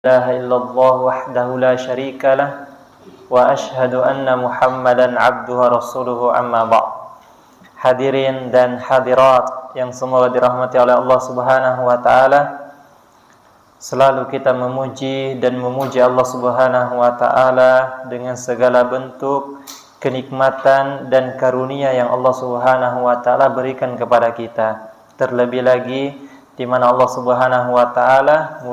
إله إلا الله وحده لا شريك له وأشهد أن محمدا عبده ورسوله أما بعد. Hadirin dan hadirat yang semoga dirahmati oleh Allah Subhanahu wa taala. Selalu kita memuji dan memuji Allah Subhanahu wa taala dengan segala bentuk kenikmatan dan karunia yang Allah Subhanahu wa taala berikan kepada kita. Terlebih lagi di mana Allah Subhanahu wa taala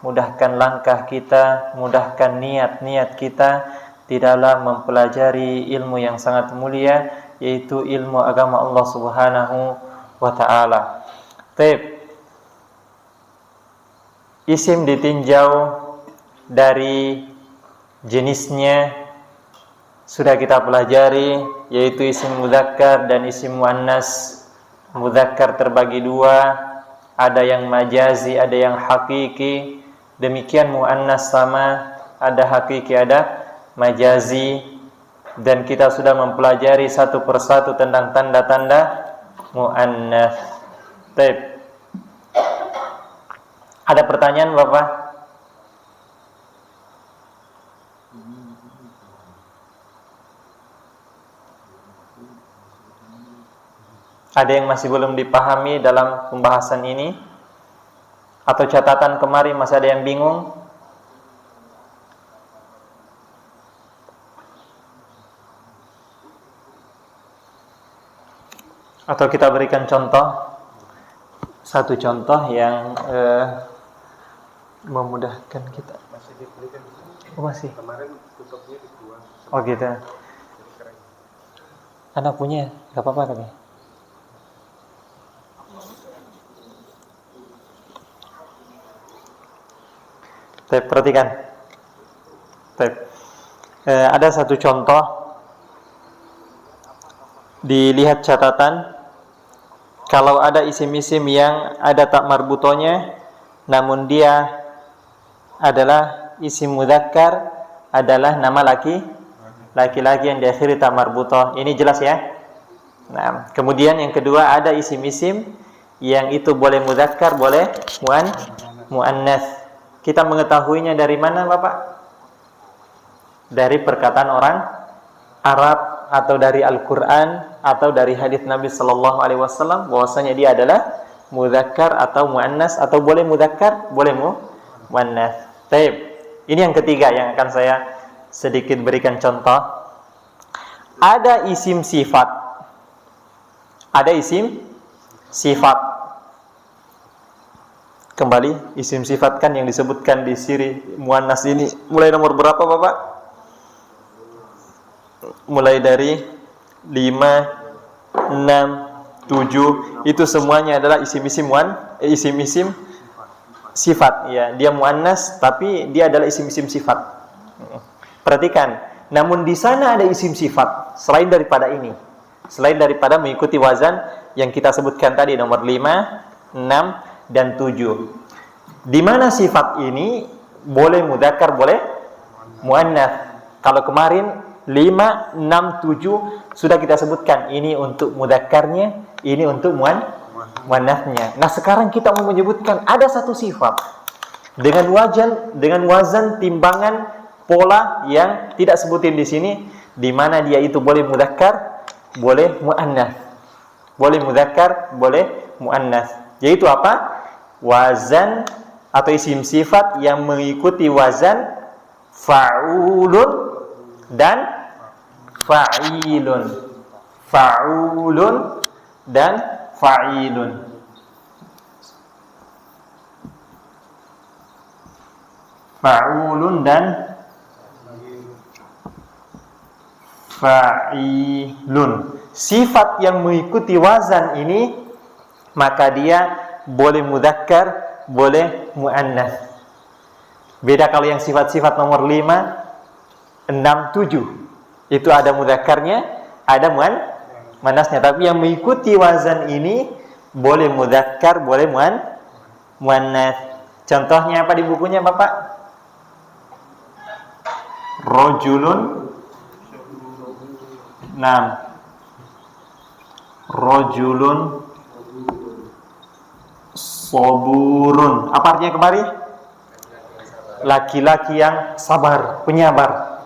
mudahkan langkah kita, mudahkan niat-niat kita di dalam mempelajari ilmu yang sangat mulia, yaitu ilmu agama Allah Subhanahu wa taala. Baik. Isim ditinjau dari jenisnya sudah kita pelajari, yaitu isim mudzakkar dan isim muannas. Mudzakkar terbagi dua, ada yang majazi, ada yang hakiki. Demikian muannas sama, ada hakiki, ada majazi. Dan kita sudah mempelajari satu persatu tentang tanda-tanda muannas. Baik. Ada pertanyaan Bapak? Ada yang masih belum dipahami dalam pembahasan ini? Atau catatan kemarin masih ada yang bingung? Atau kita berikan contoh? Satu contoh yang memudahkan kita. Masih diberikan di sini. Oh, masih. Kemarin tutupnya dibuang. Oh gitu. Anak punya, gak apa-apa tapi. Perhatikan. Ada satu contoh. Dilihat catatan. Kalau ada isim-isim yang ada tak marbutonya, namun dia adalah isim mudzakkar, adalah nama laki-laki yang diakhiri tak marbutoh. Ini jelas ya? Nah, kemudian yang kedua ada isim-isim yang itu boleh mudzakkar, boleh muannats. Kita mengetahuinya dari mana, Bapak? Dari perkataan orang Arab, atau dari Al-Qur'an, atau dari hadis Nabi sallallahu alaihi wasallam bahwasanya dia adalah mudzakkar atau muannas, atau boleh mudzakkar, boleh muannas. Baik. Ini yang ketiga yang akan saya sedikit berikan contoh. Ada isim sifat. Ada isim sifat. Kembali, isim sifat kan yang disebutkan di siri muannas ini mulai nomor berapa Bapak? Mulai dari 5, 6, 7, itu semuanya adalah isim-isim isim-isim sifat ya. Dia muannas tapi dia adalah isim-isim sifat. Perhatikan, namun di sana ada isim sifat selain daripada ini. Selain daripada mengikuti wazan yang kita sebutkan tadi nomor 5, 6 dan 7. Di mana sifat ini boleh mudzakkar, boleh muannats. Kalau kemarin 5, 6, 7 sudah kita sebutkan, ini untuk mudzakarnya, ini untuk muannatsnya. Nah, sekarang kita mau menyebutkan ada satu sifat dengan wazan timbangan pola yang tidak sebutin di sini, di mana dia itu boleh mudzakkar, boleh muannats. Boleh mudzakkar, boleh muannats. Yaitu apa? Wazan atau isim sifat yang mengikuti wazan fa'ulun dan fa'ilun. Fa'ulun dan fa'ilun. Fa'ulun dan fa'ilun. Sifat yang mengikuti wazan ini, maka dia boleh mudzakkar, boleh muannats. Beda kalau yang sifat-sifat nomor 5, 6, 7. Itu ada mudzakarnya, ada muannasnya. Tapi yang mengikuti wazan ini boleh mudzakkar, boleh muannats. Contohnya apa di bukunya, Bapak? Rajulun. Rajulun saburun. Apa artinya kemarin? laki-laki yang sabar, penyabar.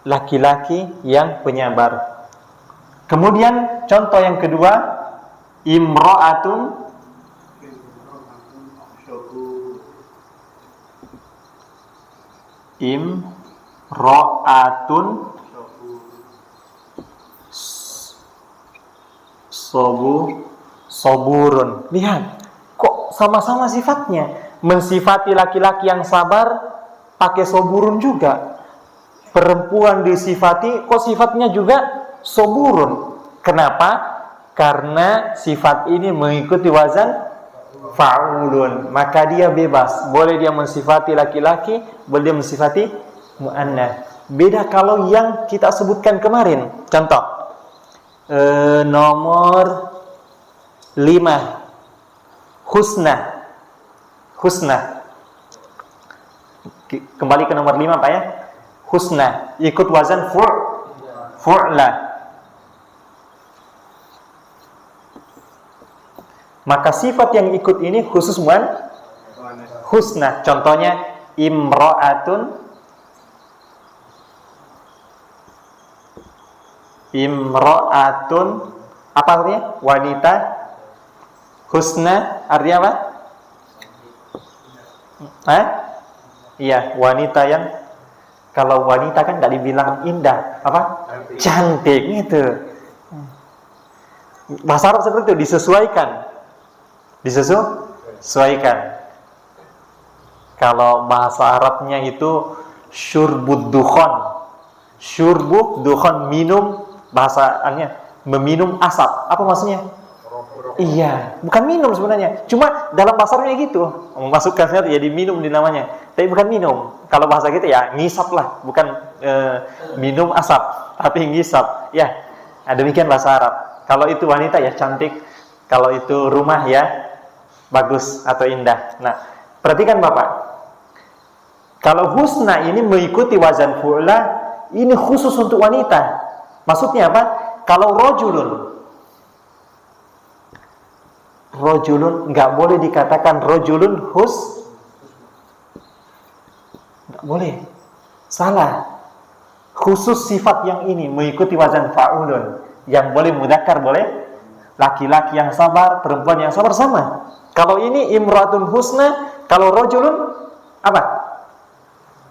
Laki-laki yang penyabar. Kemudian contoh yang kedua, imra'atun soburun. Lihat, kok sama-sama sifatnya. Mensifati laki-laki yang sabar pakai soburun juga. Perempuan disifati kok sifatnya juga soburun. Kenapa? Karena sifat ini mengikuti wazan fa'ulun. Maka dia bebas. Boleh dia mensifati laki-laki, boleh dia mensifati mu'annas. Beda kalau yang kita sebutkan kemarin. Contoh, nomor 5, husna. Kembali ke nomor 5 Pak ya. Husna ikut wazan fu'la. Maka sifat yang ikut ini khusus husna. Contohnya imra'atun apa artinya? Wanita. Husna artinya apa? Iya, wanita yang, kalau wanita kan nggak dibilang indah, apa? Cantik gitu. Bahasa Arab seperti itu, disesuaikan. Kalau bahasa Arabnya itu syurbud dukhon, minum, bahasanya meminum asap. Apa maksudnya? Iya, bukan minum sebenarnya. Cuma dalam bahasa Arabnya gitu, memasukkan sesuatu ya diminum di namanya. Tapi bukan minum. Kalau bahasa kita ya ngisap lah, bukan minum asap, tapi ngisap. Ya, demikian bahasa Arab. Kalau itu wanita ya cantik, kalau itu rumah ya bagus atau indah. Nah, perhatikan Bapak. Kalau husna ini mengikuti wazan fu'la, ini khusus untuk wanita. Maksudnya apa? Kalau rojulun nggak boleh dikatakan rojulun nggak boleh, salah. Khusus sifat yang ini mengikuti wazan fa'ulun. Yang boleh mudzakkar boleh laki-laki yang sabar, perempuan yang sabar sama. Kalau ini imratun husna, kalau rojulun apa?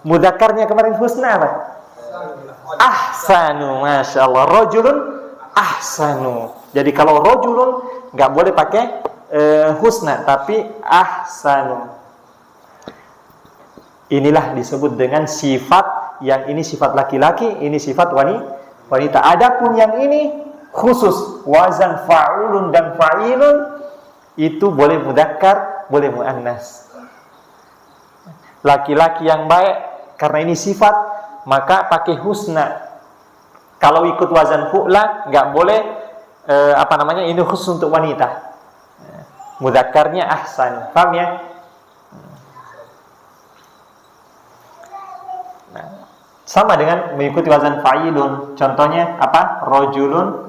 Mudzakarnya kemarin husna apa? Ahsanu, masya Allah. Rojulun ahsanu. Jadi kalau rojulun nggak boleh pakai husna, tapi ahsanu. Inilah disebut dengan sifat yang ini sifat laki-laki, ini sifat wanita. Adapun yang ini khusus wazan fa'ulun dan fa'ilun, itu boleh mudzakkar, boleh muannas. Laki-laki yang baik, karena ini sifat, maka pakai husna. Kalau ikut wazan fu'la, nggak boleh ini khusus untuk wanita. Mudzakkarnya ahsan. Paham ya? Nah, sama dengan mengikuti wazan fa'ilun. Contohnya apa? Rojulun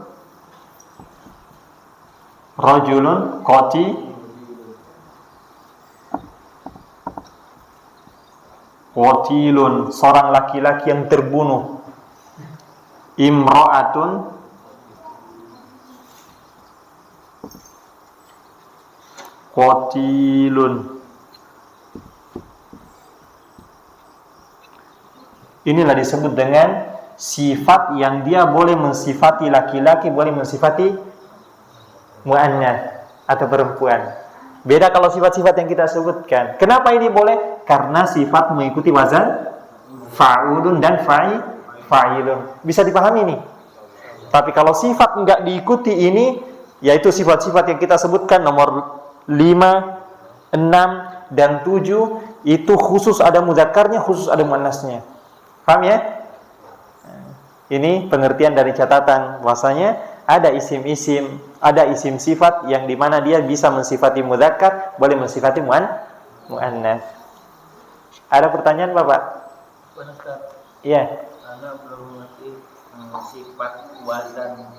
qatilun, seorang laki-laki yang terbunuh. Imra'atun qatilun. Inilah disebut dengan sifat yang dia boleh mensifati laki-laki, boleh mensifati muannas atau perempuan. Beda kalau sifat-sifat yang kita sebutkan. Kenapa ini boleh? Karena sifat mengikuti wazan fa'ulun dan fa'ilun. Bisa dipahami nih. Tapi kalau sifat enggak diikuti ini, yaitu sifat-sifat yang kita sebutkan nomor 5, 6 dan 7, itu khusus ada mudzakarnya, khusus ada muannasnya. Paham ya? Ini pengertian dari catatan bahwasanya ada isim-isim, ada isim sifat yang dimana dia bisa mensifati mudzakkar, boleh mensifati muannas. Ada pertanyaan Bapak? Iya. Anda belum mengerti sifat wazan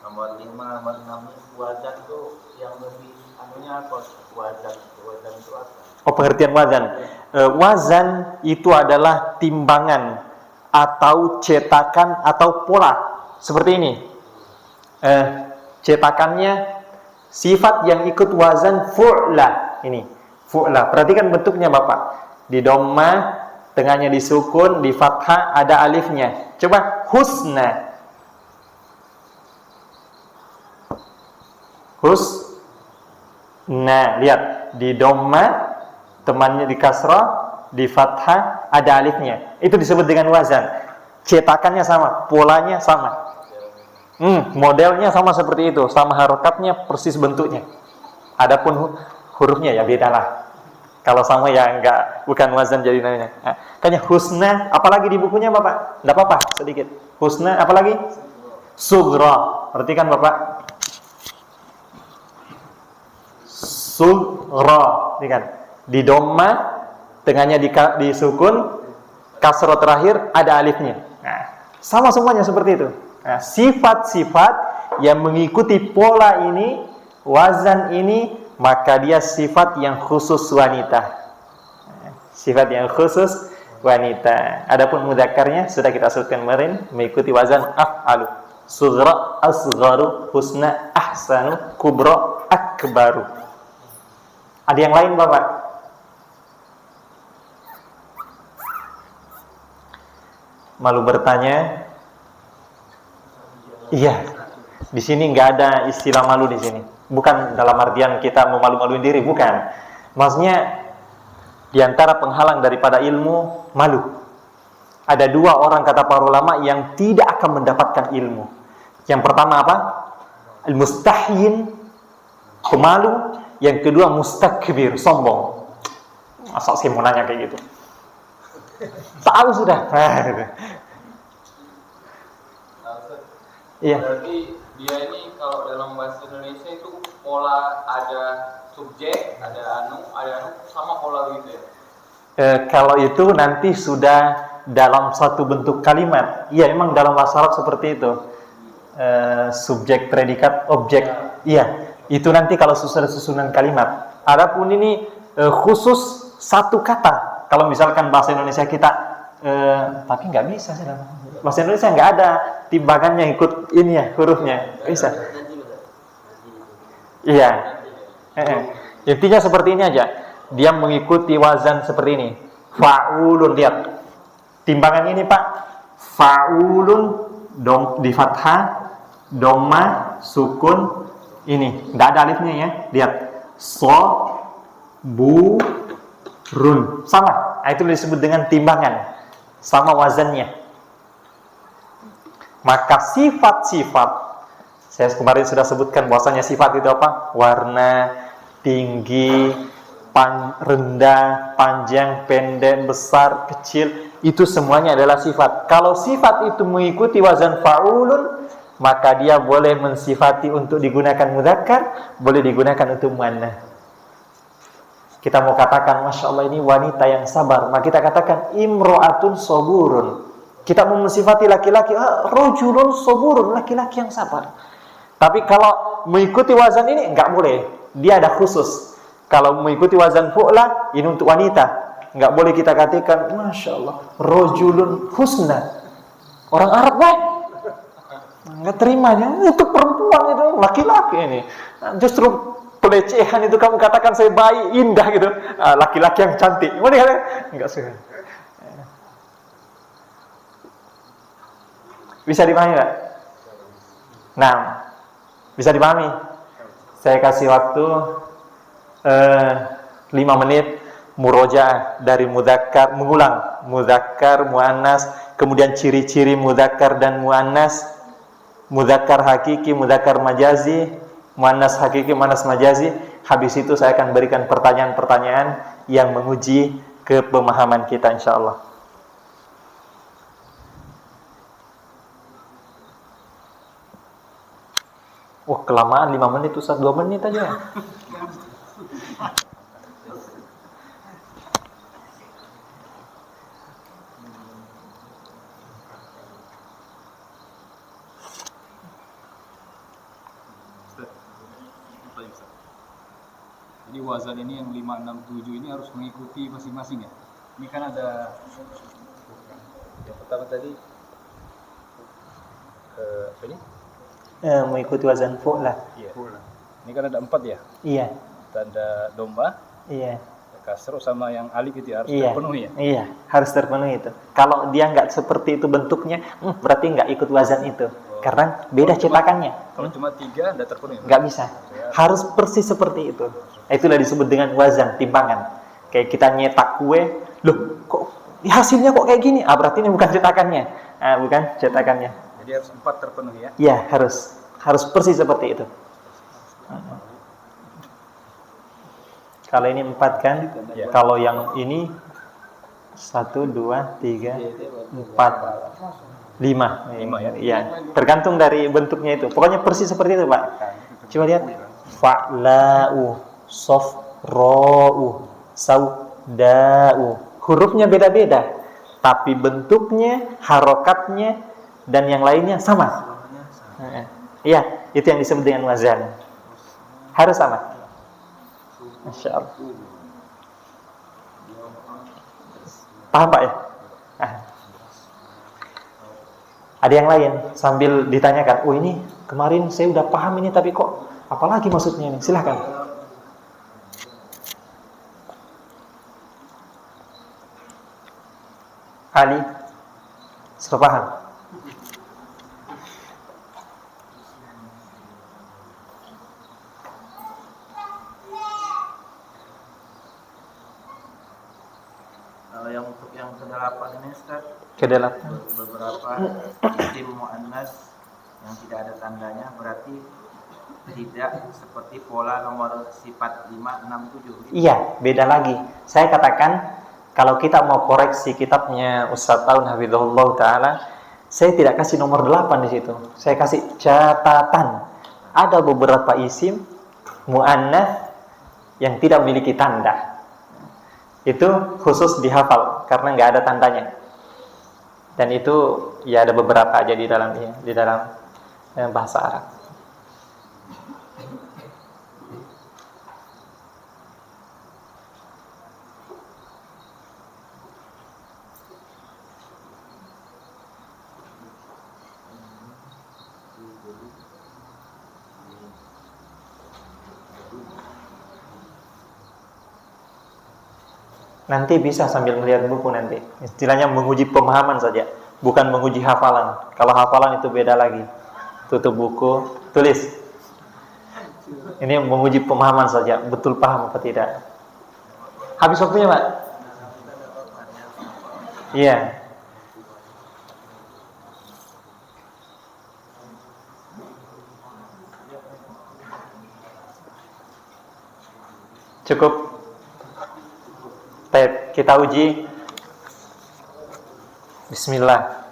nomor 5, nomor 6. Wazan itu yang lebih anunya apa? Wazan. Wazan itu apa? Oh, pengertian wazan. Wazan itu adalah timbangan atau cetakan atau pola seperti ini. Cetakannya sifat yang ikut wazan fu'la. Ini fu'la. Perhatikan bentuknya Bapak. Di dhamma, tengahnya disukun, di fathah ada alifnya. Coba husna. Husna. Lihat di dhamma, temannya di kasrah, di fathah ada alifnya. Itu disebut dengan wazan. Cetakannya sama, polanya sama. Modelnya sama seperti itu, sama harokatnya, persis bentuknya. Adapun hurufnya ya bedalah. Kalau sama ya enggak, bukan wazan jadi namanya. Kayaknya husna, apalagi di bukunya Bapak? Enggak apa-apa, sedikit. Husna, apalagi? Sugra. Perhatikan Bapak. Sugra, perhatikan. Di dhamma, tengahnya di sukun, kasroh terakhir ada alifnya. Nah, sama semuanya seperti itu. Nah, sifat-sifat yang mengikuti pola ini, wazan ini, maka dia sifat yang khusus wanita. Sifat yang khusus wanita. Adapun mudzakarnya sudah kita sebutkan kemarin, mengikuti wazan af'alu. Sughra, asgharu, husna, ahsanu, kubra, akbaru. Ada yang lain Bapak? Malu bertanya? Iya, di sini nggak ada istilah malu di sini. Bukan dalam artian kita mau malu-maluin diri, bukan. Maksudnya di antara penghalang daripada ilmu malu. Ada dua orang kata para ulama yang tidak akan mendapatkan ilmu. Yang pertama apa? Al-mustahyin, pemalu. Yang kedua mustakbir, sombong. Masa saya mau nanya kayak gitu? Tahu sudah. Iya. Berarti dia ini kalau dalam bahasa Indonesia itu pola ada subjek, ada anu, sama pola gitu ya? Kalau itu nanti sudah dalam satu bentuk kalimat. Iya, memang dalam bahasa Arab seperti itu. Subjek, predikat, objek. Iya, itu nanti kalau susunan kalimat. Adapun ini khusus satu kata. Kalau misalkan bahasa Indonesia kita, tapi nggak bisa sih. Bahasa Indonesia nggak ada timbangannya ikut ini ya hurufnya, bisa. Iya. Intinya seperti ini aja. Dia mengikuti wazan seperti ini. Fa'ulun, lihat. Timbangan ini Pak. Fa'ulun di fathah, dhamma, sukun. Ini, nggak ada alifnya ya. Lihat. So, bu, run. Sama. Itu disebut dengan timbangan. Sama wazannya. Maka sifat-sifat, saya kemarin sudah sebutkan bahwasanya sifat itu apa? Warna, tinggi, rendah, panjang, pendek, besar, kecil, itu semuanya adalah sifat. Kalau sifat itu mengikuti wazan fa'ulun, maka dia boleh mensifati untuk digunakan mudzakkar, boleh digunakan untuk muannats. Kita mau katakan, Masya Allah ini wanita yang sabar, maka kita katakan imro'atun saburun. Kita mau mensifati laki-laki, rajulun saburun, laki-laki yang sabar. Tapi kalau mengikuti wazan ini enggak boleh. Dia ada khusus. Kalau mengikuti wazan fu'la, ini untuk wanita. Enggak boleh kita katakan, Masya Allah, rajulun husna. Orang Arab enggak terimanya. Untuk perempuan itu, laki-laki ini. Justru pelecehan itu kamu katakan saya baik, indah gitu. Laki-laki yang cantik. Enggak suka. Bisa dipahami nggak? Nah, bisa dipahami. Saya kasih waktu 5 menit murojaah dari mudzakkar, mengulang mudzakkar, muannas, kemudian ciri-ciri mudzakkar dan muannas, mudzakkar hakiki, mudzakkar majazi, muannas hakiki, muannas majazi. Habis itu saya akan berikan pertanyaan-pertanyaan yang menguji kepemahaman kita insyaallah. Wah, kelamaan 5 menit, Ustaz, 2 menit aja. wazan ini yang 5, 6, 7 ini harus mengikuti masing-masing ya? Ini kan ada yang pertama tadi apa ini? Mengikuti wazan fu'lah. Iya. Ini kan ada 4 ya? Iya. Tanda domba, Iya. kasro sama yang alif itu harus Iya. terpenuhi ya? Iya, harus terpenuhi itu. Kalau dia nggak seperti itu bentuknya, berarti nggak ikut wazan itu. Karena beda cetakannya. Kalau cuma 3 tidak terpenuhi. Nggak bisa. Harus persis seperti itu. Itulah disebut dengan wazan, timbangan. Kayak kita nyetak kue, loh kok hasilnya kok kayak gini? Berarti ini bukan cetakannya. Bukan cetakannya. Jadi harus 4 terpenuhi ya? Iya, harus persis seperti itu. Kalau ini 4 kan? Ya. Kalau yang ini 1, 2, 3, 4, 5. 5 ya? Iya, tergantung dari bentuknya itu. Pokoknya persis seperti itu, Pak. Coba lihat. Fa'la'u, sofra'u, sauda'u. Hurufnya beda-beda, tapi bentuknya, harokatnya, dan yang lainnya sama. Iya, itu yang disebut dengan wazan. Harus sama. Masya Allah. Paham Pak ya? Ada yang lain sambil ditanyakan, oh ini kemarin saya udah paham ini tapi kok apalagi maksudnya ini? Silahkan. Ali, sudah paham? Kalau yang untuk yang ke-8 ini Ustaz, Ke-8. beberapa isim muannas yang tidak ada tandanya berarti tidak seperti pola nomor sifat 5, 6, 7. Iya, beda lagi. Saya katakan kalau kita mau koreksi kitabnya Ustaz Taun Hafizahullah Ta'ala, saya tidak kasih nomor 8 di situ. Saya kasih catatan. Ada beberapa isim muannats yang tidak memiliki tanda. Itu khusus dihafal karena nggak ada tandanya. Dan itu ya ada beberapa aja di dalam bahasa Arab. Nanti bisa sambil melihat buku nanti. Istilahnya menguji pemahaman saja, bukan menguji hafalan. Kalau hafalan itu beda lagi. Tutup buku, tulis. Ini menguji pemahaman saja, betul paham apa tidak. Habis waktunya, Pak? Iya. Cukup. Baik, kita uji. Bismillah.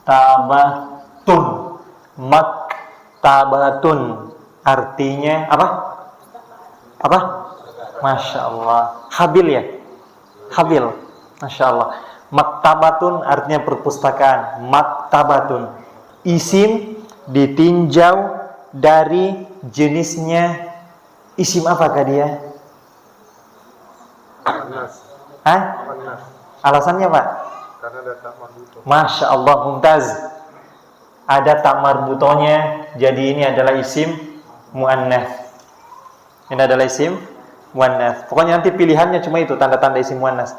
Maktabatun. Maktabatun artinya apa? Apa? Masya Allah. Habil ya? Habil. Masya Allah. Maktabatun artinya perpustakaan. Maktabatun. Isim ditinjau dari jenisnya. Isim apakah dia? Hah? Alasannya Pak? Karena ada tak marbuto. Masya Allah, mumtaz. Ada tak marbutonya. Jadi ini adalah isim muannats. Ini adalah isim muannats. Pokoknya nanti pilihannya cuma itu, tanda-tanda isim muannats.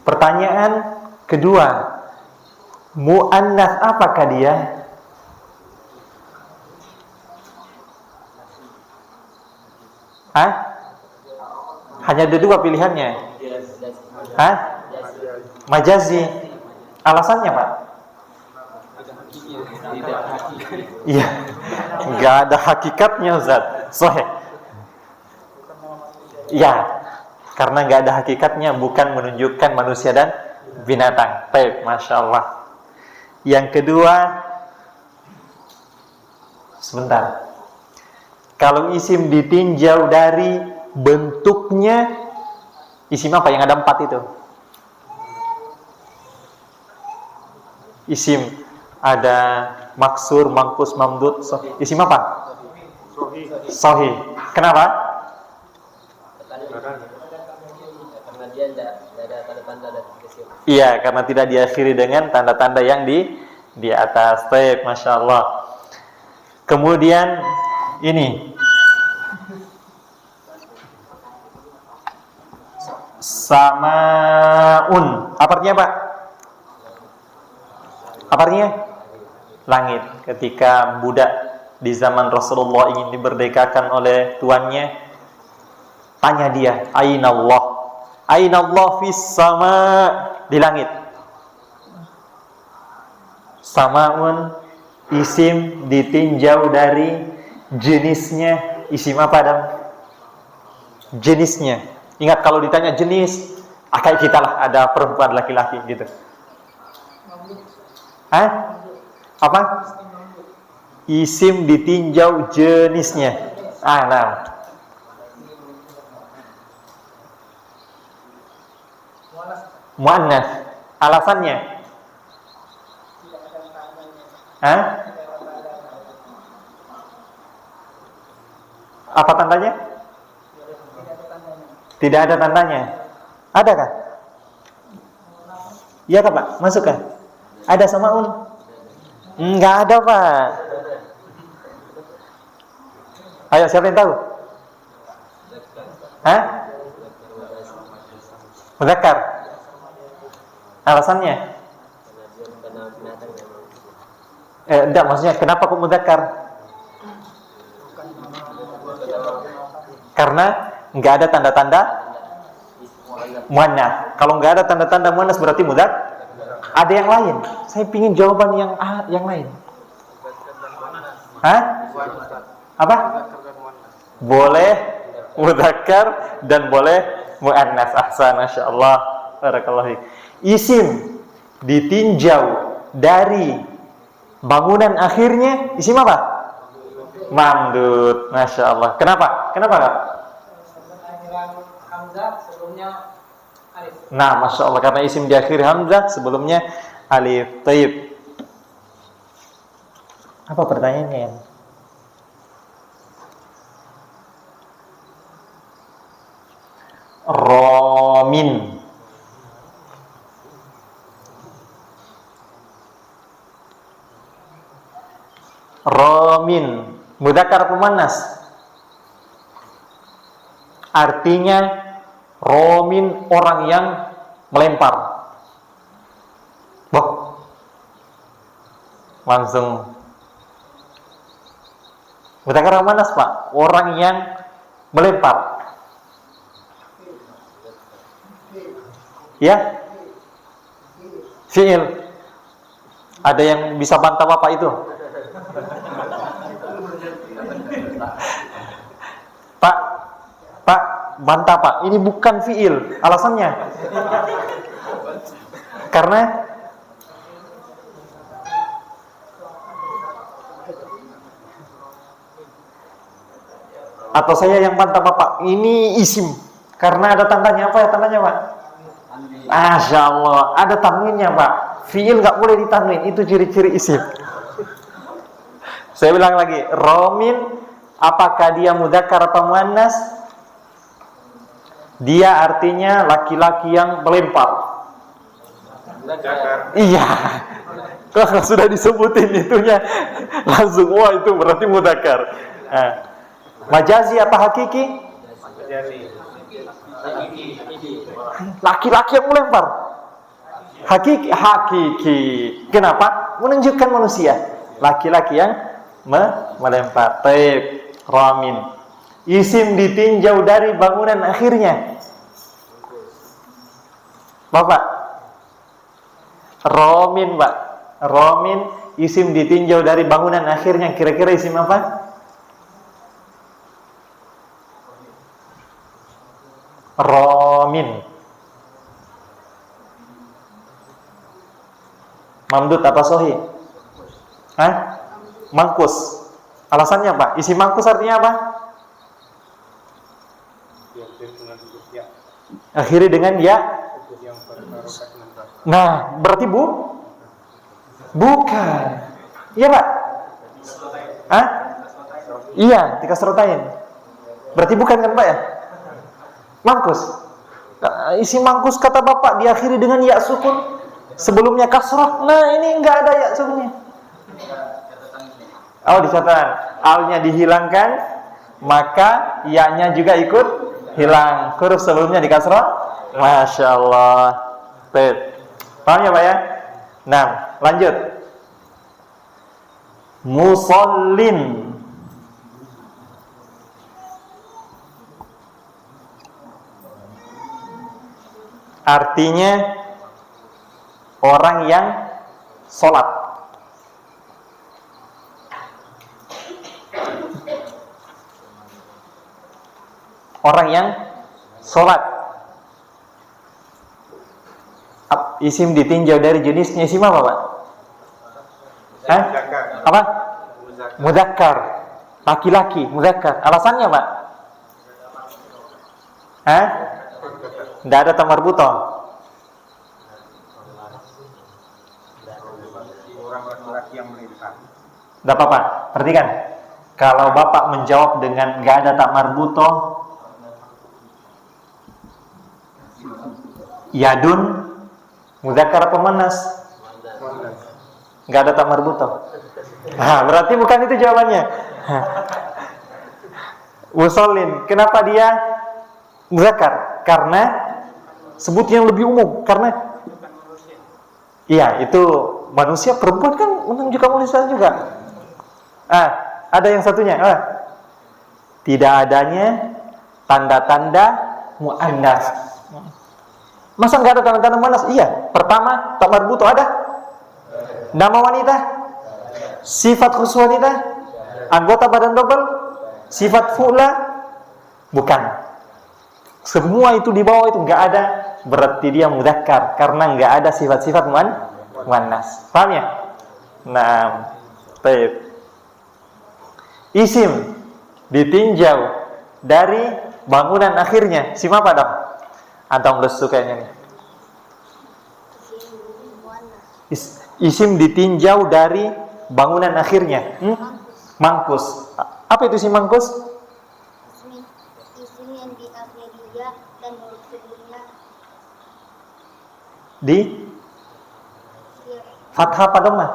Pertanyaan kedua, muannats apakah dia? Hah? Hanya ada dua pilihannya. Hah? Majazi. Alasannya, Pak? Iya. Enggak ada hakikatnya, Ustaz. Sahih. Ya, karena nggak ada hakikatnya, bukan menunjukkan manusia dan binatang. Baik, Masya Allah. Yang kedua, sebentar. Kalau isim ditinjau dari bentuknya isim apa yang ada 4 itu? Isim ada maksur, mangkus, mamdud, isim apa? Sahih. Kenapa? Karena dia tidak ada tanda-tanda dan isim. Iya, karena tidak diakhiri dengan tanda-tanda yang di atas. Baik, Masya Allah. Kemudian ini samaun. Apa artinya, Pak? Apa artinya? Langit. Ketika budak di zaman Rasulullah ingin diberdekakan oleh tuannya, tanya dia, Aina Allah? Aina Allah fis sama, di langit. Samaun isim ditinjau dari jenisnya. Isim apa, Adam? Jenisnya. Ingat kalau ditanya jenis, kayak kita lah, ada perempuan, laki-laki gitu. Hah? Apa? Isim ditinjau jenisnya. Nah. Muannas. Alasannya? Hah? Apa tandanya? Tidak ada tandanya. Adakah? Iya kah, Pak? Masuk kah? Ada samaun? Enggak ada, Pak. Ayo, siapa yang tahu? Hah? Mudzakkar. Alasannya? Enggak, maksudnya kenapa kok mudzakkar? Karena enggak ada tanda-tanda muannas. Kalau enggak ada tanda-tanda muannas berarti mudzakkar. Ada yang lain. Saya pingin jawaban yang lain. Hah? Apa? Boleh mudzakkar dan boleh muannas. Ahsan, masyaallah. Barakallahu fiik. Isim ditinjau dari bangunan akhirnya, isim apa? Mamdud. Masyaallah. Kenapa? Kenapa, Kak? Hamzah sebelumnya alif. Nah, Masya Allah, karena isim di akhir hamzah, sebelumnya alif. Taib. Apa pertanyaannya? Romin. Romin. Mudzakkar apa muannas? Artinya romin, orang yang melempar. Wah, langsung mudzakkar muannas, Pak? Orang yang melempar. Ya? Fi'il. Ada yang bisa bantah Bapak itu? Pak, bantah Pak, ini bukan fi'il. Alasannya? Karena atau saya yang bantah Bapak, ini isim. Karena ada tandanya. Apa ya tandanya, Pak? Masya Allah, ada tanwinnya, Pak. Fi'il nggak boleh ditanwin, itu ciri-ciri isim. Saya bilang lagi, romin, apakah dia mudzakkar atau muannas? Dia artinya laki-laki yang melempar. Iya. Kalau sudah disebutin itunya, langsung wah itu berarti mudzakkar. Nah, majazi apa hakiki? Laki-laki yang melempar. Hakiki. Kenapa? Menunjukkan manusia. Laki-laki yang melempar. Taib. Ramin. Isim ditinjau dari bangunan akhirnya. Bapak. Ramin, Pak. Ramin, isim ditinjau dari bangunan akhirnya. Kira-kira isim apa? Ramin. Mamdud apa sahih? Hah? Mangkus. Alasannya apa? Isim mangkus artinya apa? akhiri dengan ya. Yang berharokat mentah. Nah, berarti bukan. Iya, Pak? Hah? Iya, dikasrotain. Berarti bukan kan, Pak ya? Mangkus. Isi mangkus kata Bapak diakhiri dengan ya sukun. Sebelumnya kasrah. Nah, ini enggak ada ya sukunnya. Oh, di catatan. Alnya dihilangkan, maka ya-nya juga ikut hilang. Huruf sebelumnya di kasrah. Masya Allah. Baik. Paham ya, Pak ya? Nah, lanjut. Musallin. Artinya orang yang sholat. Orang yang sholat. Isim ditinjau dari jenisnya isim apa, Pak? Hah? Apa? Mudzakkar. Laki-laki, mudzakkar. Alasannya, Pak? Hah? Tidak ada tamar buto. Orang laki-laki yang melintang. Tidak apa-apa. Perhatikan. Kalau Bapak menjawab dengan nggak ada tak marbuto, yadun, mudzakkar apa muannas? Nggak ada tak marbuto. Nah, berarti bukan itu jawabannya. Musallin. Kenapa dia mudzakkar? Karena sebut yang lebih umum. Karena iya, itu manusia, perempuan kan menunjukkan manusia juga. Ada yang satunya. Tidak adanya tanda-tanda muannas. Masa nggak ada tanda-tanda muannas? Iya. Pertama, tak marbuto ada. Nama wanita, sifat khusus wanita, anggota badan double, sifat fu'la, bukan. Semua itu di bawah itu nggak ada. Berarti dia mudzakkar karena nggak ada sifat-sifat muannas. Paham ya? Nah, baik. Isim ditinjau dari bangunan akhirnya. Isim apa dong? Antum lesu kayaknya nih. Isim ditinjau dari bangunan akhirnya. Mangkus. Apa itu isim mangkus? Isim yang diakhiri ya dan huruf sebelumnya Di fathah apa dhammah?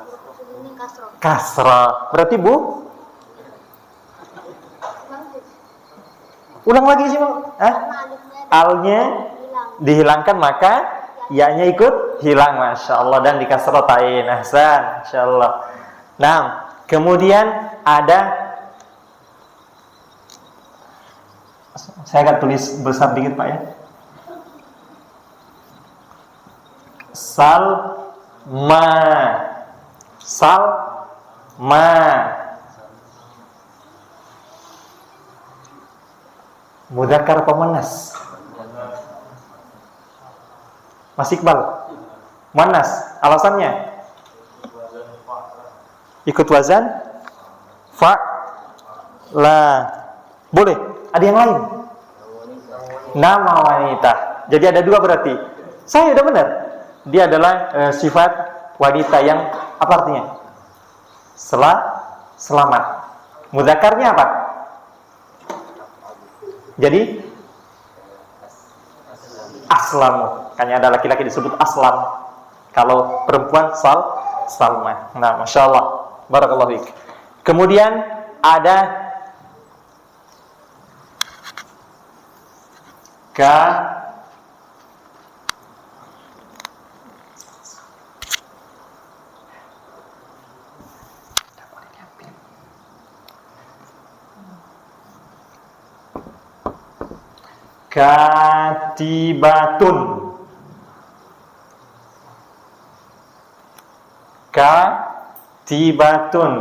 huruf sebelumnya kasroh. Kasrah. Berarti Bu? Mangkus. Ulang lagi sih, Bang. Karena alifnya Alnya hilang. dihilangkan maka ya-nya ikut hilang. Masya Allah. Dan dikasrotain. Ahsan. Masya Allah. Nah, kemudian ada, saya akan tulis besar dikit, Pak ya. Salma. Mudzakkar apa muannas? Mas Iqbal. Muannas. Alasannya? Ikut wazan? La. Boleh. Ada yang lain? Nama wanita. Jadi ada dua berarti. Saya udah benar. Dia adalah sifat wanita yang apa artinya? Selamat. Mudzakarnya apa? Jadi aslamu. Hanya ada laki-laki disebut aslam. Kalau perempuan salma. Nah, masya Allah. Barakallahu fiik. Kemudian ada katibatun. Katibatun.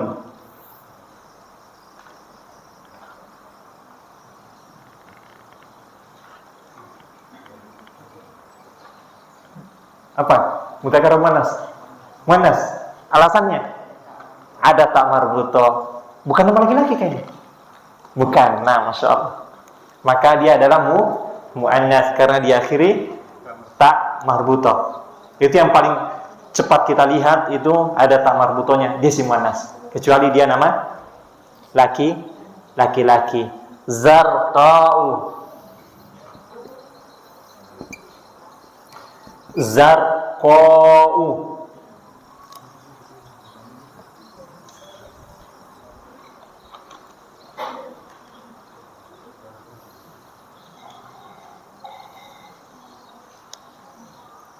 Apa? Mudzakkar muannas? Muannas. Alasannya? Ada tak marbuto. Bukan nama laki-laki kayaknya. Bukan. Nah, masya Allah. Maka dia adalah mu'annas karena diakhiri tak marbutah. Itu yang paling cepat kita lihat, itu ada tak marbutohnya, dia isim mu'annas. Kecuali dia nama laki-laki. Zarqa'u. Zarqa'u.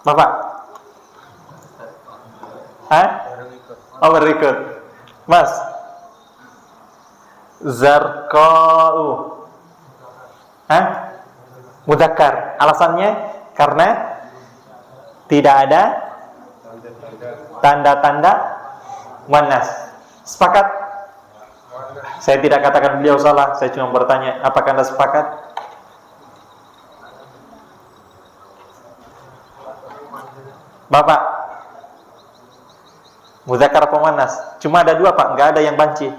Bapak? Hah? Oh, berikut. Mas? Zarqa'u. Hah? Mudzakkar. Alasannya karena tidak ada tanda-tanda muannas. Sepakat? Saya tidak katakan beliau salah, saya cuma bertanya, apakah Anda sepakat? Bapak, mudzakkar apa muannas? Cuma ada dua, Pak, nggak ada yang banci.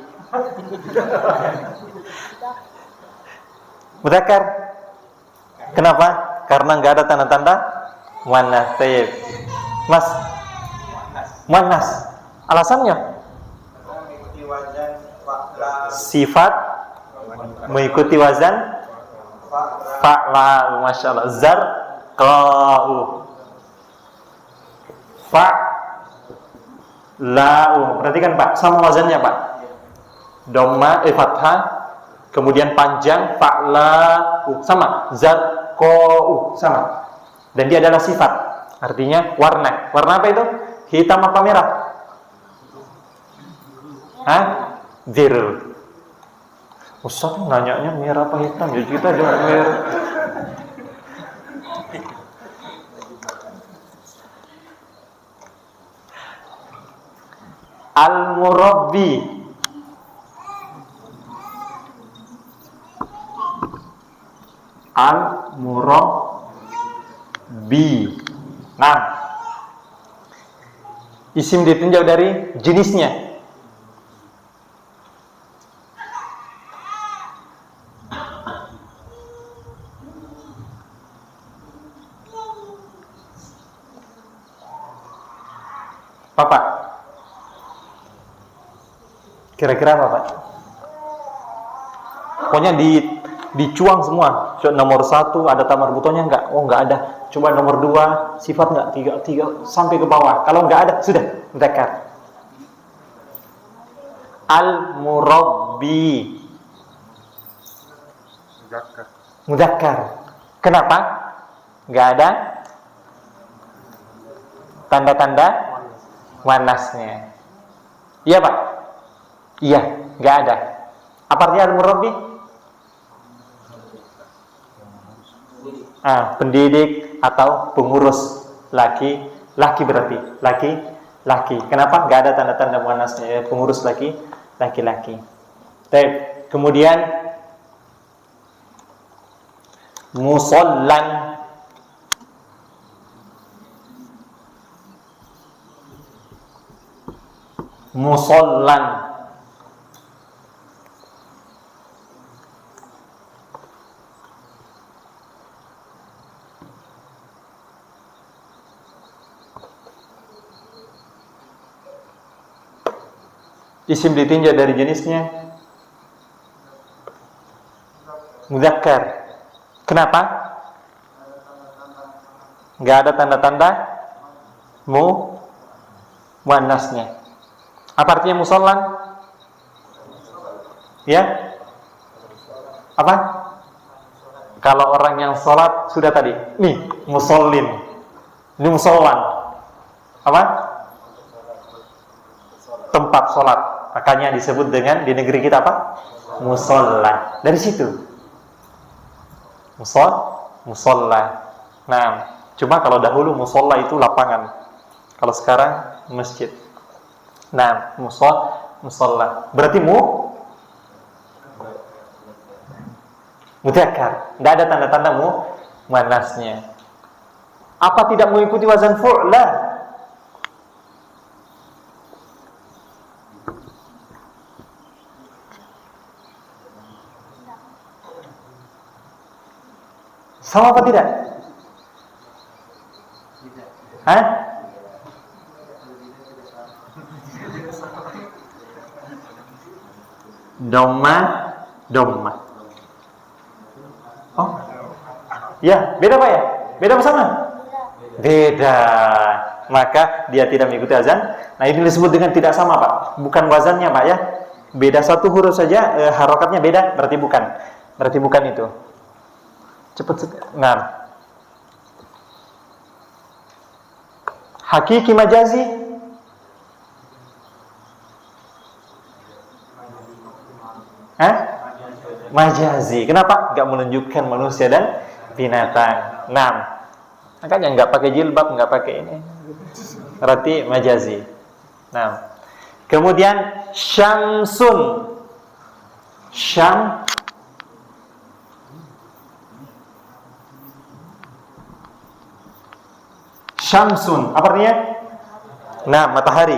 Mudzakkar. Kenapa? Karena nggak ada tanda-tanda muannas. Baik. Mas, muannas. Alasannya? Sifat mengikuti wazan fa'la. Masya Allah. Zarqa'u. Fa'la'u. Perhatikan Pak, sama wazannya Pak. Dhamma, fathah, kemudian panjang, fa'la'u. Sama. Zarqa'u. Sama. Dan dia adalah sifat. Artinya warna. Warna apa itu? Hitam apa merah? Hah? Biru. Ustaz nanyanya merah apa hitam? Ya kita jawab merah. Al-murabbi. Al-murabbi. Nah, isim ditinjau dari jenisnya. Bapak, kira-kira apa Pak? Pokoknya dicuang semua. Nomor 1 ada tak marbutohnya enggak? Oh enggak ada. Coba nomor 2 sifat enggak? 3 sampai ke bawah. Kalau enggak ada sudah mudzakkar. Al-murabbi. Mudzakkar. Kenapa? Enggak ada tanda-tanda muannasnya. Iya Pak? Iya, enggak ada. Apa artinya al-murabbi? Pendidik atau pengurus. Laki berarti laki. Kenapa? Enggak ada tanda-tanda muannasnya. Pengurus laki-laki. Baik. Kemudian musallan. Musallan. Isim ditinjau dari jenisnya mudzakkar. Kenapa? Enggak ada tanda-tanda muannasnya. Apa artinya musallan? Ya? Apa? Kalau orang yang sholat sudah tadi. Nih, musallin. Ini musallan. Apa? Tempat sholat. Makanya disebut dengan di negeri kita apa? Musalla. Dari situ. Musalla. Nah, cuma kalau dahulu musalla itu lapangan. Kalau sekarang masjid. Nah, musalla. Berarti mudzakkar. Tidak ada tanda-tanda muannasnya. Apa tidak mengikuti wazan fu'la? Sama apa tidak? Hah? Doma, doma. Oh, ya, beda Pak ya? Beda apa sama? Beda. Maka dia tidak mengikuti azan. Nah, ini disebut dengan tidak sama Pak. Bukan wazannya Pak ya. Beda satu huruf saja, harokatnya beda, berarti bukan. Berarti bukan itu. Cepat. Nah. Hakiki majazi. Hah? Majazi. Kenapa? Gak menunjukkan manusia dan binatang. Nah, makanya nggak pakai jilbab, nggak pakai ini. Berarti majazi. Nah, kemudian syamsun. Syamsun, apa artinya? Nah, matahari.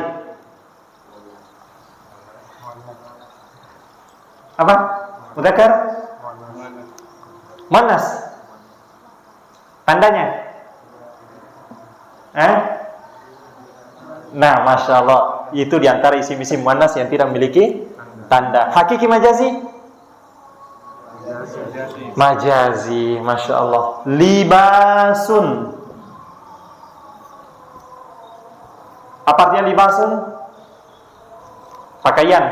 Apa? Mudzakkar? Manas. Tandanya? Nah, masya Allah, itu diantara isim-isim muannas yang tidak memiliki tanda. Hakiki majazi? Majazi, masya Allah. Libasun. Apa artinya libasun? Pakaian,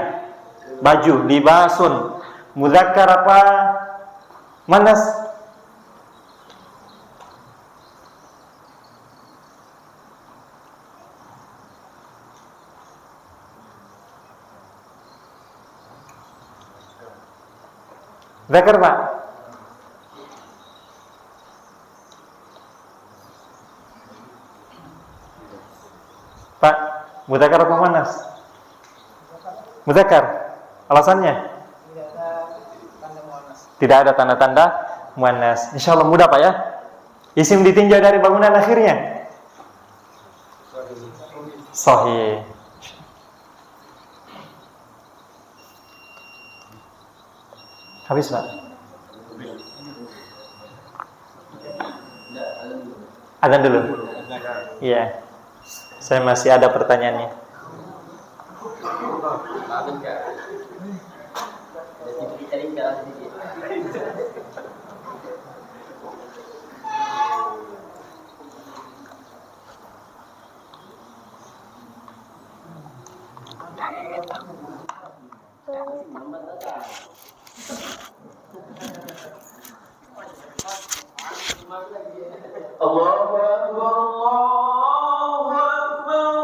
baju, libasun. Mudzakkar apa? Manas? Zakar Pak? Pak, mudzakkar apa muannas? Mudzakkar. Alasannya? Tidak ada tanda-tanda muannas. Insyaallah mudah Pak ya. Isim ditinjau dari bangunan akhirnya. Sahih. Habis Pak? Azan dulu. Iya. Saya masih ada pertanyaannya. Allahu Akbar, Allahu Akbar.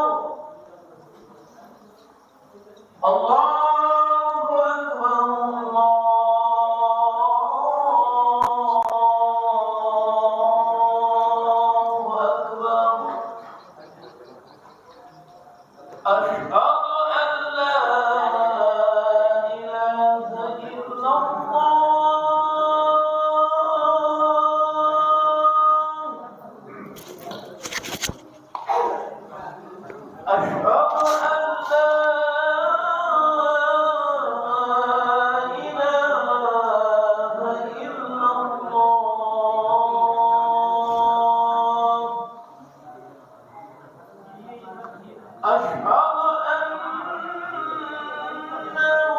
Allahu Akbar, Allahu Akbar. Asyhadu an la ilaha illallah. أشهد أن محمدا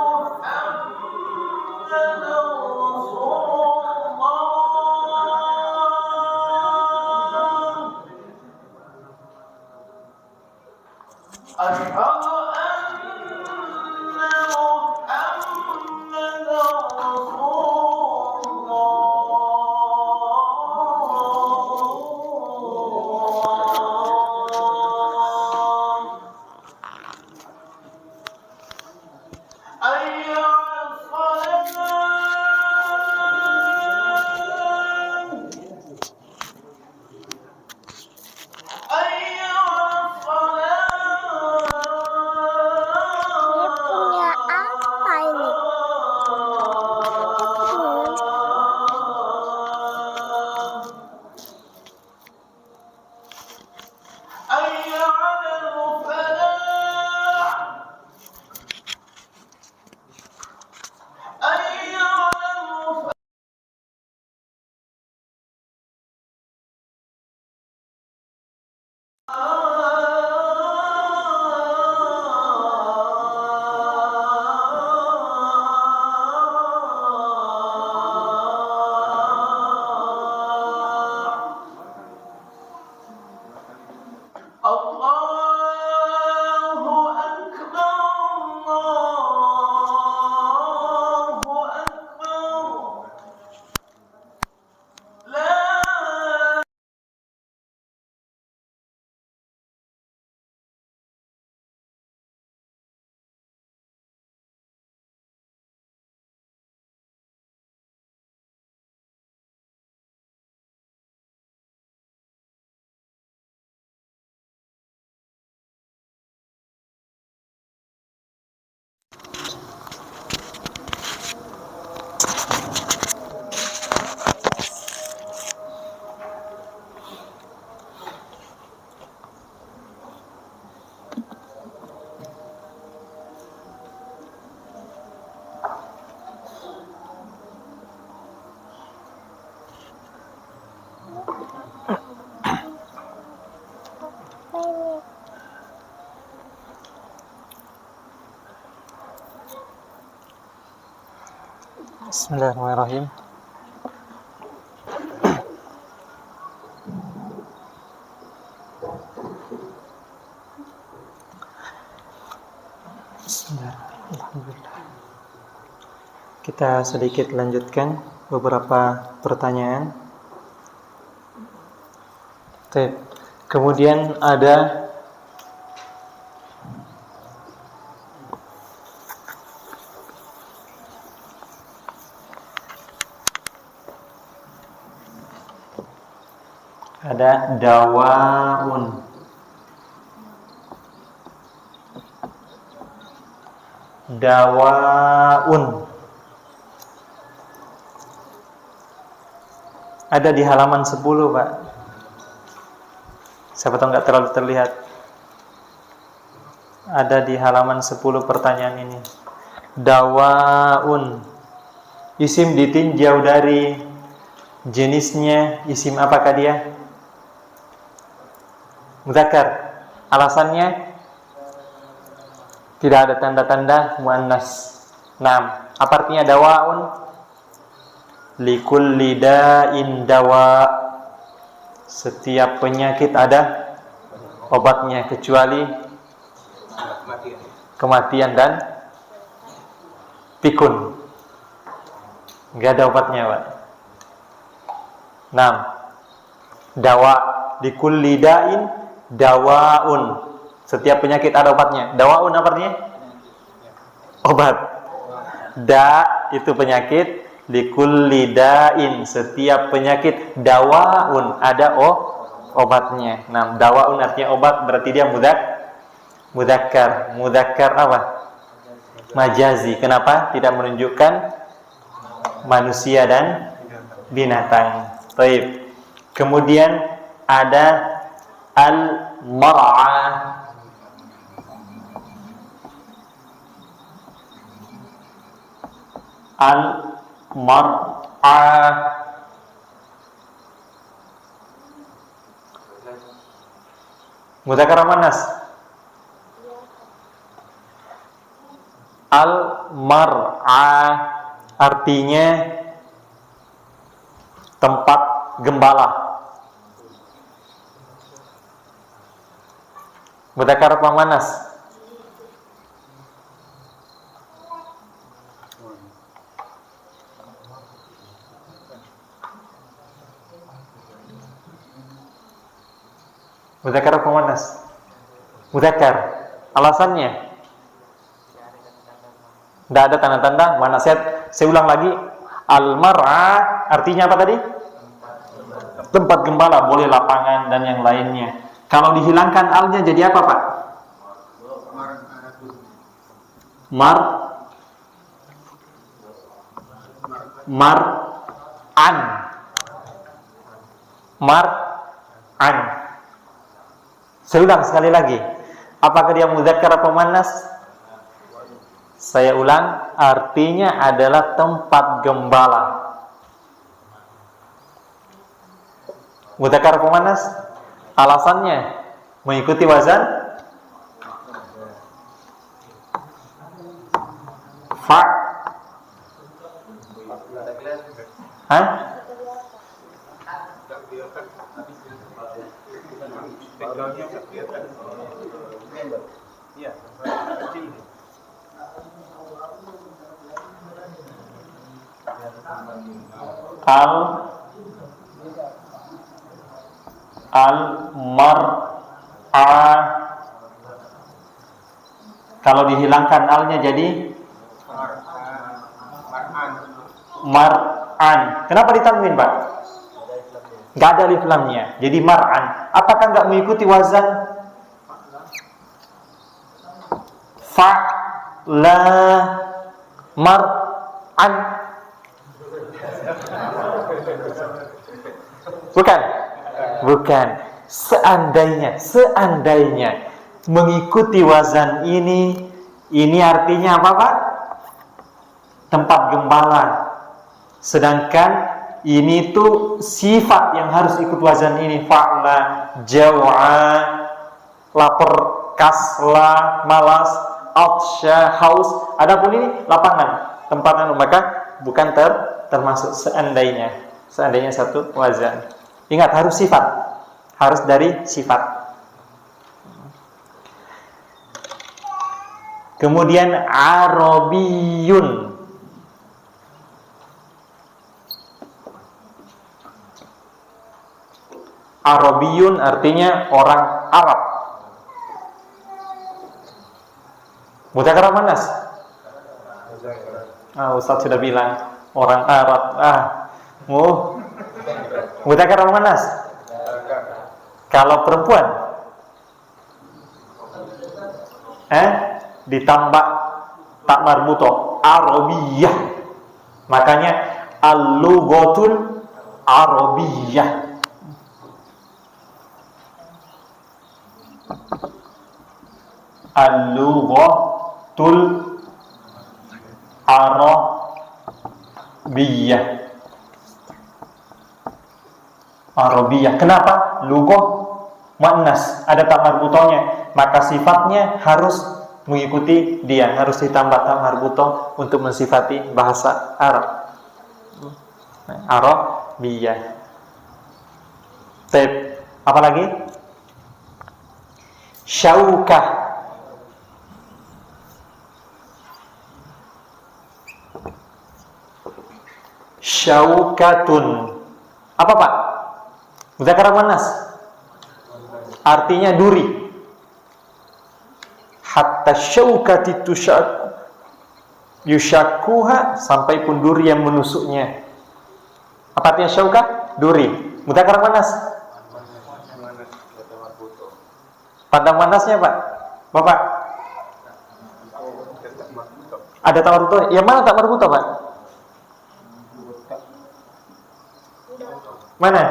Bismillahirrahmanirrahim. Alhamdulillah. Kita sedikit lanjutkan beberapa pertanyaan. Kemudian ada dawaun. Dawaun. Ada di halaman 10, Pak. Siapa tahu nggak terlalu terlihat. Ada di halaman 10 pertanyaan ini. Dawaun. Isim ditinjau dari jenisnya, isim apakah dia? Mudzakkar. Alasannya tidak ada tanda-tanda muannas. Nah, apa artinya dawaun? Likulli da'in dawa. Setiap penyakit ada obatnya kecuali kematian dan pikun. Enggak ada obatnya, Pak. Nah, dawa, likulli da'in dawaun. Setiap penyakit ada obatnya. Dawaun apa artinya? Obat. Da itu penyakit, likulli da'in setiap penyakit, dawaun ada obatnya. Nah, dawaun artinya obat, berarti dia mudzakkar. Mudzakkar apa? Majazi. Kenapa? Tidak menunjukkan manusia dan binatang. Baik. Kemudian ada al-mar'a. Al-mar'ah. Mudzakkar muannas? Al-mar'ah artinya tempat gembala. Mudzakkar apa muannas? Mudzakkar apa muannas? Mudzakkar. Alasannya? Tidak ada tanda-tanda muannas. Saya ulang lagi. Al-mar'a artinya apa tadi? Tempat gembala, boleh lapangan dan yang lainnya. Kalau dihilangkan alnya jadi apa, Pak? Mar'an. Saya ulang sekali lagi. Apakah dia mudzakkar atau muannas? Saya ulang, artinya adalah tempat gembala. Mudzakkar atau muannas? Alasannya mengikuti wazan fa. Hah? Al-mar'ah. Kalau dihilangkan alnya jadi mar'an. Kenapa ditanwin, Pak? Gak ada alif lamnya. Jadi mar'an. Apakah gak mengikuti wazan fa'la mar'an? Bukan. Seandainya mengikuti wazan ini artinya apa, Pak? Tempat gembala. Sedangkan ini tuh sifat yang harus ikut wazan ini. Fa'la, jaw'a, lapar, kasla, malas, atsya, haus. Adapun ini lapangan, tempat maka bukan termasuk seandainya satu wazan. Ingat, harus sifat, harus dari sifat. Kemudian Arabiyun, Arabiyun artinya orang Arab. Mudzakkar muannas. Ustaz sudah bilang orang Arab. Mudzakkar muannas. Kalau perempuan, ditambah tak marbuto, Arabiyah. Makanya al-lughatul Arabiyah. Al-lughatul Arabiyah. Arabiyah. Kenapa? Lughah muannas, ada tak marbutonya, maka sifatnya harus mengikuti dia, harus ditambah tak marbutoh untuk mensifati bahasa Arab. Arabiyah. Tep. Apa lagi? Syaukah. Syaukatun. Apa Pak? Mudzakkar muannas. Artinya duri. Hatta syaukati yushakuha, sampai pun duri yang menusuknya. Apa artinya syaukah? Duri. Mudzakkar muannas. Pandang manasnya Pak, Bapak. Ada tak marbutoh? Yang mana tak marbutoh Pak? Mana?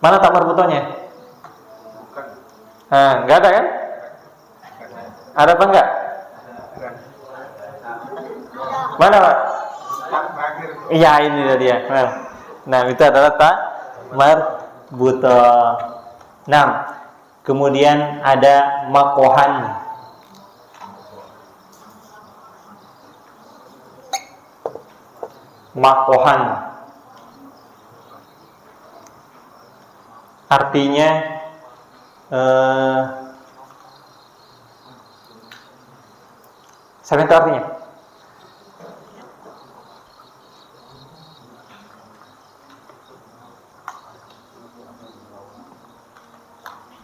Mana tak marbutohnya? Enggak ada kan? Ada apa enggak? Mana Pak? Iya, ini dia. Nah, itu adalah tak marbutoh. Nah, kemudian ada makohan. Makohan artinya saya minta artinya.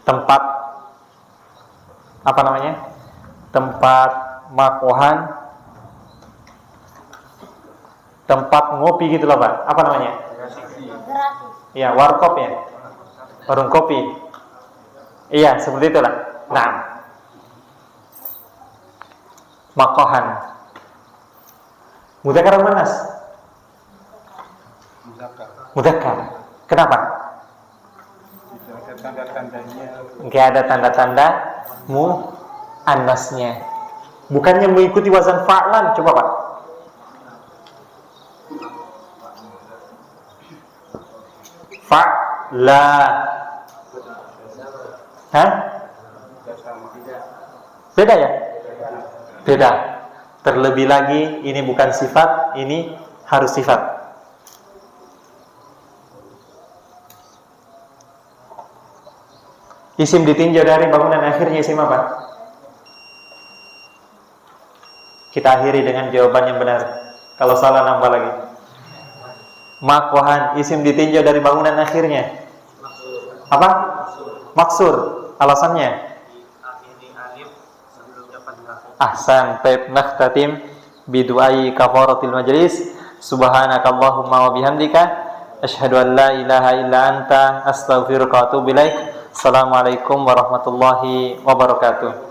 Tempat apa namanya? Tempat makohan, tempat ngopi gitu loh Pak. Apa namanya? Ya, warkop ya. Warung kopi. Iya, seperti itulah. Nah, makohan. Mudzakkar muannas? Mudzakkar. Kenapa? Enggak ada tanda-tanda muannasnya. Bukannya mengikuti wazan fa'lan, coba Pak. Fa'la. Beda ya? Beda. Terlebih lagi ini bukan sifat, ini harus sifat. Isim ditinjau dari bangunan, akhirnya isim apa? Kita akhiri dengan jawaban yang benar. Kalau salah nambah lagi. Makohan, isim ditinjau dari bangunan, akhirnya apa? Maksur. Alasannya? Ahsan. Taib nakhtatim bidu'ai kafaratil majlis. Subhanakallahumma wa bihamdika asyhadu an la ilaha illa anta astaghfiruka wa atubu ilaik. Assalamualaikum warahmatullahi wabarakatuh.